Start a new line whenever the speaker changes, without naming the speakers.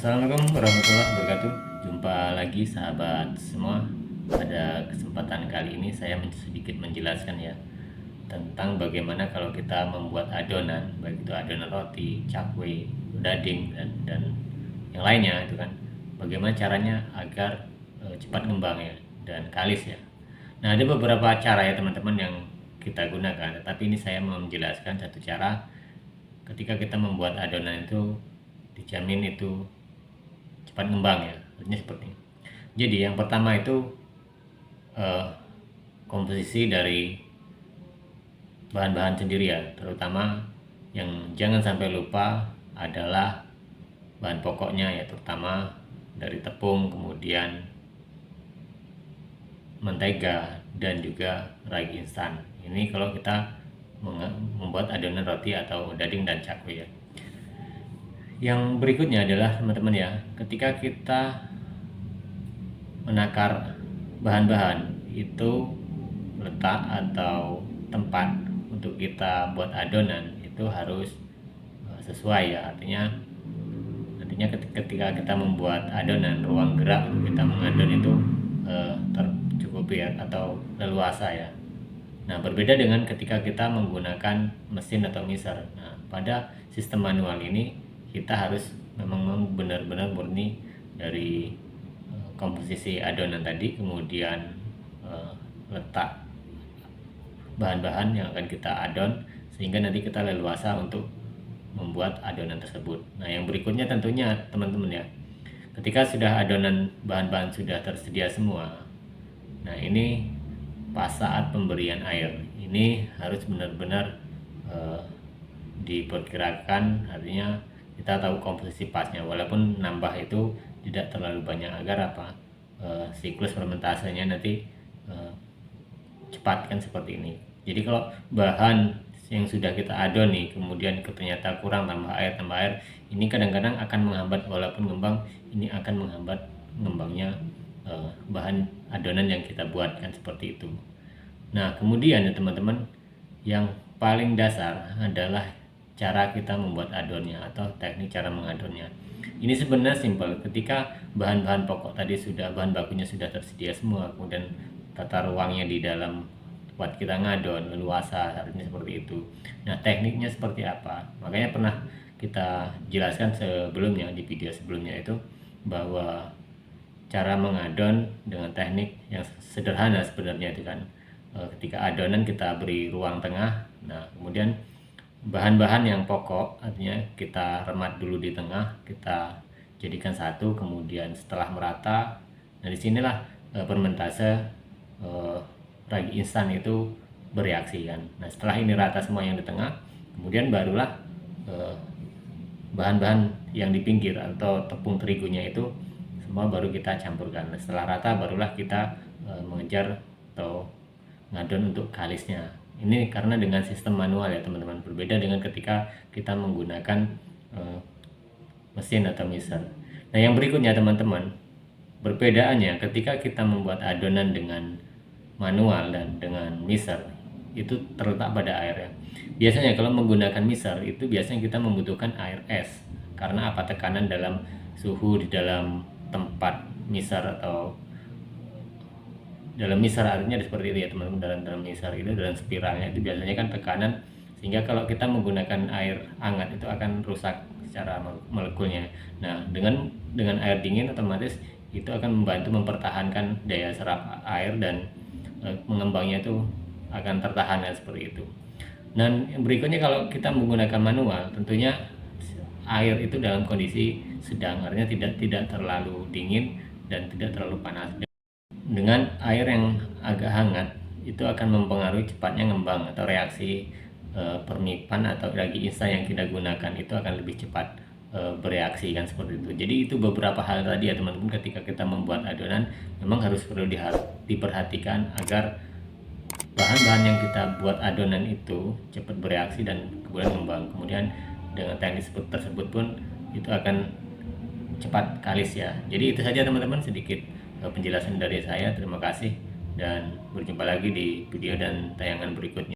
Assalamualaikum warahmatullahi wabarakatuh. Jumpa lagi sahabat semua. Pada kesempatan kali ini saya sedikit menjelaskan ya tentang bagaimana kalau kita membuat adonan, baik itu adonan roti, cakwe, daging dan yang lainnya itu kan. Bagaimana caranya agar cepat ngembang ya dan kalis ya. Nah, ada beberapa cara ya teman-teman yang kita gunakan, tapi ini saya mau menjelaskan satu cara ketika kita membuat adonan itu dijamin itu cepat ngembang ya, artinya seperti ini. Jadi yang pertama itu komposisi dari bahan-bahan sendiri ya, terutama yang jangan sampai lupa adalah bahan pokoknya ya, terutama dari tepung, kemudian mentega dan juga ragi instan. Ini kalau kita membuat adonan roti atau daging dan cakwe ya. Yang berikutnya adalah teman-teman ya, ketika kita menakar bahan-bahan itu letak atau tempat untuk kita buat adonan itu harus sesuai ya, artinya ketika kita membuat adonan, ruang gerak untuk kita mengadon itu tercukupi ya, atau leluasa ya. Nah, berbeda dengan ketika kita menggunakan mesin atau mixer. Nah, pada sistem manual ini kita harus memang benar-benar murni dari komposisi adonan tadi, kemudian letak bahan-bahan yang akan kita adon sehingga nanti kita leluasa untuk membuat adonan tersebut. Nah, yang berikutnya tentunya teman-teman ya, ketika sudah adonan bahan-bahan sudah tersedia semua, nah ini pas saat pemberian air ini harus benar-benar diperkirakan, artinya kita tahu komposisi pasnya, walaupun nambah itu tidak terlalu banyak agar apa siklus fermentasenya nanti cepat kan seperti ini. Jadi kalau bahan yang sudah kita adon nih kemudian ternyata kurang, tambah air, ini kadang-kadang akan menghambat, walaupun ngembang ini akan menghambat ngembangnya bahan adonan yang kita buat kan seperti itu. Nah, kemudian ya teman-teman, yang paling dasar adalah cara kita membuat adonnya atau teknik cara mengadonnya. Ini sebenarnya simpel. Ketika bahan-bahan pokok tadi sudah, bahan bakunya sudah tersedia semua, kemudian tata ruangnya di dalam tempat kita ngadon leluasa, artinya seperti itu. Nah, tekniknya seperti apa? Makanya pernah kita jelaskan sebelumnya di video sebelumnya itu bahwa cara mengadon dengan teknik yang sederhana sebenarnya itu kan, ketika adonan kita beri ruang tengah, nah kemudian bahan-bahan yang pokok artinya kita remat dulu di tengah, kita jadikan satu, kemudian setelah merata, nah disinilah fermentase ragi instan itu bereaksi kan. Nah, setelah ini rata semua yang di tengah, kemudian barulah bahan-bahan yang di pinggir atau tepung terigunya itu semua baru kita campurkan. Nah, setelah rata barulah kita mengejar atau ngadon untuk kalisnya. Ini karena dengan sistem manual ya teman-teman, berbeda dengan ketika kita menggunakan mesin atau mixer. Nah, yang berikutnya teman-teman, perbedaannya ketika kita membuat adonan dengan manual dan dengan mixer itu terletak pada air ya. Biasanya kalau menggunakan mixer itu biasanya kita membutuhkan air es, karena apa, tekanan dalam suhu di dalam tempat mixer atau dalam mixer artinya seperti itu ya teman-teman, dalam mixer itu, dalam spiralnya itu biasanya kan tekanan, sehingga kalau kita menggunakan air hangat itu akan rusak secara molekulnya. Nah, dengan air dingin otomatis itu akan membantu mempertahankan daya serap air dan mengembangnya itu akan tertahan seperti itu. Dan berikutnya kalau kita menggunakan manual, tentunya air itu dalam kondisi sedang, artinya tidak terlalu dingin dan tidak terlalu panas. Dengan air yang agak hangat itu akan mempengaruhi cepatnya ngembang atau reaksi permipan atau ragi instan yang kita gunakan itu akan lebih cepat bereaksi kan seperti itu. Jadi itu beberapa hal tadi ya teman-teman, ketika kita membuat adonan memang harus perlu diperhatikan agar bahan-bahan yang kita buat adonan itu cepat bereaksi dan kemudian ngembang. Kemudian dengan teknik tersebut pun itu akan cepat kalis ya. Jadi itu saja teman-teman, sedikit penjelasan dari saya. Terima kasih dan berjumpa lagi di video dan tayangan berikutnya.